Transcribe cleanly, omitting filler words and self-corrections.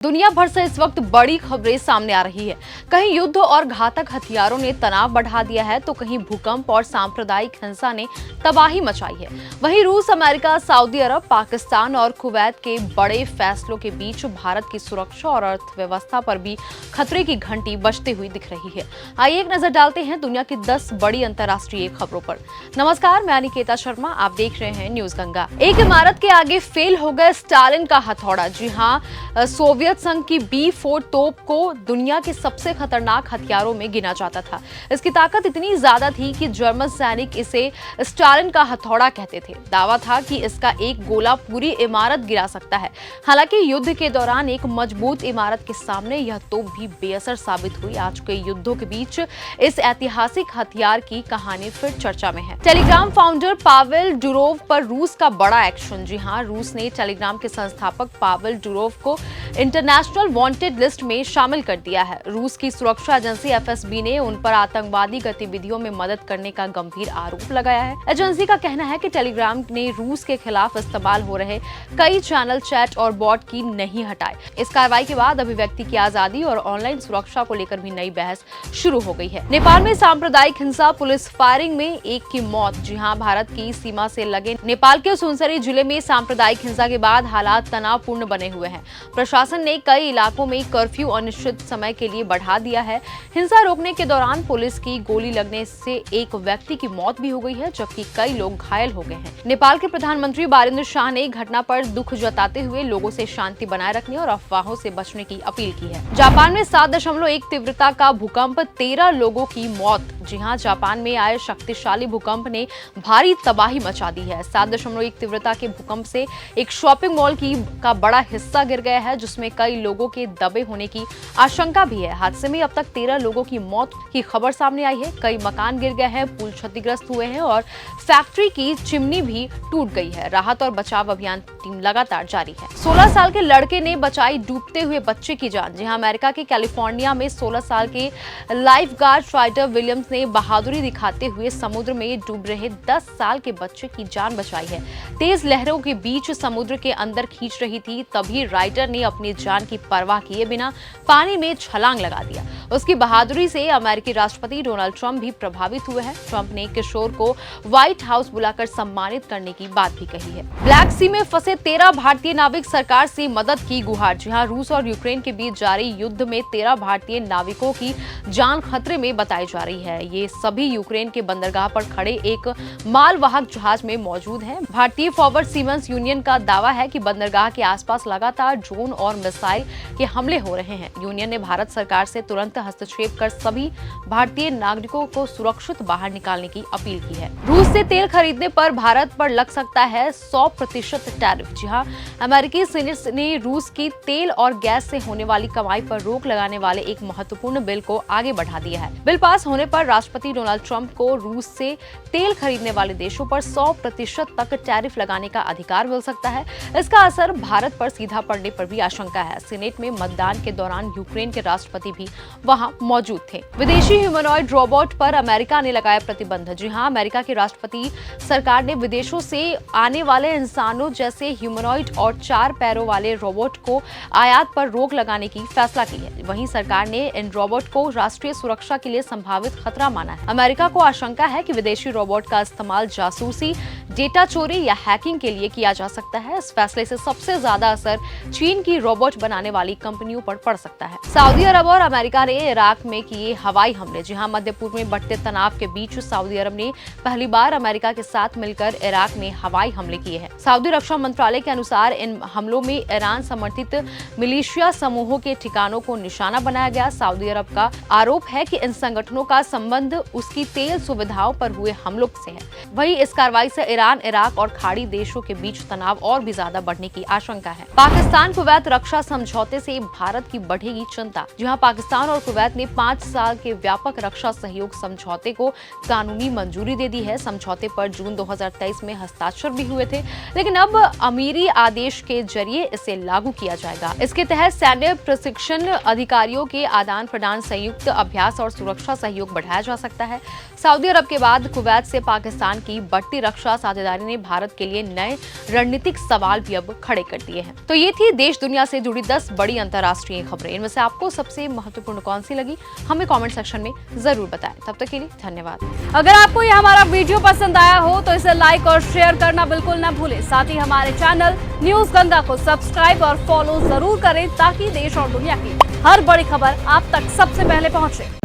दुनिया भर से इस वक्त बड़ी खबरें सामने आ रही है। कहीं युद्ध और घातक हथियारों ने तनाव बढ़ा दिया है तो कहीं भूकंप और सांप्रदायिक हिंसा ने तबाही मचाई है। वहीं रूस, अमेरिका, सऊदी अरब, पाकिस्तान और कुवैत के बड़े फैसलों के बीच भारत की सुरक्षा और अर्थव्यवस्था पर भी खतरे की घंटी बजती हुई दिख रही है। आइए एक नजर डालते हैं दुनिया की 10 बड़ी अंतर्राष्ट्रीय खबरों पर। नमस्कार, मैं अनिकेता शर्मा, आप देख रहे हैं न्यूज गंगा। एक इमारत के आगे फेल हो गया स्टालिन का हथौड़ा। जी हाँ, सोवियत संघ की B4 तोप को दुनिया के सबसे खतरनाक हथियारों में गिना जाता था। इसकी ताकत इतनी ज्यादा थी कि जर्मन सैनिक इसे स्टालिन का हथौड़ा कहते थे। दावा था कि इसका एक गोला पूरी इमारत गिरा सकता है। हालांकि युद्ध के दौरान एक मजबूत इमारत के सामने यह तोप भी बेअसर साबित हुई। आज के युद्धों के बीच इस ऐतिहासिक हथियार की कहानी फिर चर्चा में है। टेलीग्राम फाउंडर पावेल डुरोव पर रूस का बड़ा एक्शन। जी हाँ, रूस ने टेलीग्राम के संस्थापक पावेल डुरोव को इंटरनेशनल वांटेड लिस्ट में शामिल कर दिया है। रूस की सुरक्षा एजेंसी FSB ने उन पर आतंकवादी गतिविधियों में मदद करने का गंभीर आरोप लगाया है। एजेंसी का कहना है कि टेलीग्राम ने रूस के खिलाफ इस्तेमाल हो रहे कई चैनल, चैट और बॉट की नहीं हटाए। इस कार्रवाई के बाद अभिव्यक्ति की आजादी और ऑनलाइन सुरक्षा को लेकर भी नई बहस शुरू हो गई है। नेपाल में सांप्रदायिक हिंसा, पुलिस फायरिंग में एक की मौत। जी हाँ, भारत की सीमा से लगे नेपाल के सुनसरी जिले में सांप्रदायिक हिंसा के बाद हालात तनावपूर्ण बने हुए हैं। प्रशासन ने कई इलाकों में कर्फ्यू अनिश्चित समय के लिए बढ़ा दिया है। हिंसा रोकने के दौरान पुलिस की गोली लगने से एक व्यक्ति की मौत भी हो गई है, जबकि कई लोग घायल हो गए हैं। नेपाल के प्रधानमंत्री बारिंदर शाह ने घटना पर दुख जताते हुए लोगों से शांति बनाए रखने और अफवाहों से बचने की अपील की है। जापान में 7.1 तीव्रता का भूकंप, 13 लोगों की मौत। जी हाँ, जापान में आए शक्तिशाली भूकंप ने भारी तबाही मचा दी है। 7.1 तीव्रता के भूकंप से एक शॉपिंग मॉल का बड़ा हिस्सा गिर गया है, जिसमें कई लोगों के दबे होने की आशंका भी है। हादसे में अब तक 13 लोगों की मौत की खबर सामने आई है। कई मकान गिर गए हैं, पुल क्षतिग्रस्त हुए हैं और फैक्ट्री की चिमनी भी टूट गई है। राहत और बचाव अभियान टीम लगातार जारी है। 16 साल के लड़के ने बचाई डूबते हुए बच्चे की जान। जी हाँ, अमेरिका के कैलिफोर्निया में 16 साल के लाइफ गार्ड फाइटर विलियम्स ने बहादुरी दिखाते हुए समुद्र में डूब रहे 10 साल के बच्चे की जान बचाई है। तेज लहरों के बीच समुद्र के अंदर खींच रही थी, तभी राइडर ने अपनी जान की परवाह किए बिना पानी में छलांग लगा दिया। उसकी बहादुरी से अमेरिकी राष्ट्रपति डोनाल्ड ट्रंप भी प्रभावित हुए हैं। ट्रंप ने किशोर को व्हाइट हाउस बुलाकर सम्मानित करने की बात भी कही है। ब्लैक सी में फंसे 13 भारतीय नाविक सरकार से मदद की गुहार। जी हाँ, रूस और यूक्रेन के बीच जारी युद्ध में 13 भारतीय नाविकों की जान खतरे में बताई जा रही है। ये सभी यूक्रेन के बंदरगाह पर खड़े एक मालवाहक जहाज में मौजूद हैं। भारतीय फॉरवर्ड सीमन्स यूनियन का दावा है कि बंदरगाह के आसपास लगातार ड्रोन और मिसाइल के हमले हो रहे हैं। यूनियन ने भारत सरकार से तुरंत हस्तक्षेप कर सभी भारतीय नागरिकों को सुरक्षित बाहर निकालने की अपील की है। रूस से तेल खरीदने पर भारत पर लग सकता है 100% टैरिफ। जी हाँ, अमेरिकी सीनेट ने रूस की तेल और गैस से होने वाली कमाई पर रोक लगाने वाले एक महत्वपूर्ण बिल को आगे बढ़ा दिया है। बिल पास होने पर राष्ट्रपति डोनाल्ड ट्रंप को रूस से तेल खरीदने वाले देशों पर 100% तक टैरिफ लगाने का अधिकार मिल सकता है। इसका असर भारत पर सीधा पड़ने पर भी आशंका है। सीनेट में मतदान के दौरान यूक्रेन के राष्ट्रपति भी वहां मौजूद थे। विदेशी ह्यूमनॉइड रोबोट पर अमेरिका ने लगाया प्रतिबंध। जी हां, अमेरिका की राष्ट्रपति सरकार ने विदेशों से आने वाले इंसानों जैसे ह्यूमनॉइड और 4 पैरों वाले रोबोट को आयात पर रोक लगाने की फैसला की है। वहीं सरकार ने इन रोबोट को राष्ट्रीय सुरक्षा के लिए संभावित खतरा माना है। अमेरिका को आशंका है कि विदेशी रोबोट का इस्तेमाल जासूसी, डेटा चोरी या हैकिंग के लिए किया जा सकता है। इस फैसले से सबसे ज्यादा असर चीन की रोबोट बनाने वाली कंपनियों पर पड़ सकता है। सऊदी अरब और अमेरिका ने इराक में किए हवाई हमले। जी हां, मध्य पूर्व में बढ़ते तनाव के बीच सऊदी अरब ने पहली बार अमेरिका के साथ मिलकर इराक में हवाई हमले किए हैं। सऊदी रक्षा मंत्रालय के अनुसार इन हमलों में ईरान समर्थित मिलिशिया समूहों के ठिकानों को निशाना बनाया गया। सऊदी अरब का आरोप है कि इन संगठनों का संबंध उसकी तेल सुविधाओं पर हुए हमलों से है। वहीं इस कार्रवाई से ईरान, इराक और खाड़ी देशों के बीच तनाव और भी ज्यादा बढ़ने की आशंका है। पाकिस्तान कुवैत रक्षा समझौते से भारत की बढ़ेगी चिंता। जहां पाकिस्तान और कुवैत ने 5 साल के व्यापक रक्षा सहयोग समझौते को कानूनी मंजूरी दे दी है। समझौते पर जून 2023 में हस्ताक्षर भी हुए थे, लेकिन अब अमीरी आदेश के जरिए इसे लागू किया जाएगा। इसके तहत सैन्य प्रशिक्षण, अधिकारियों के आदान प्रदान, संयुक्त अभ्यास और सुरक्षा सहयोग बढ़ाया जा सकता है। सऊदी अरब के बाद कुवैत से पाकिस्तान की बढ़ती रक्षा साझेदारी ने भारत के लिए नए रणनीतिक सवाल भी अब खड़े कर दिए हैं। तो ये थी देश दुनिया से जुड़ी 10 बड़ी अंतर्राष्ट्रीय खबरें। इनमें से आपको सबसे महत्वपूर्ण कौन सी लगी, हमें कमेंट सेक्शन में जरूर बताएं। तब तक के लिए धन्यवाद। अगर आपको ये हमारा वीडियो पसंद आया हो तो इसे लाइक और शेयर करना बिल्कुल न भूलें। साथ ही हमारे चैनल न्यूज गंगा को सब्सक्राइब और फॉलो जरूर करें ताकि देश और दुनिया की हर बड़ी खबर आप तक सबसे पहले पहुंचे।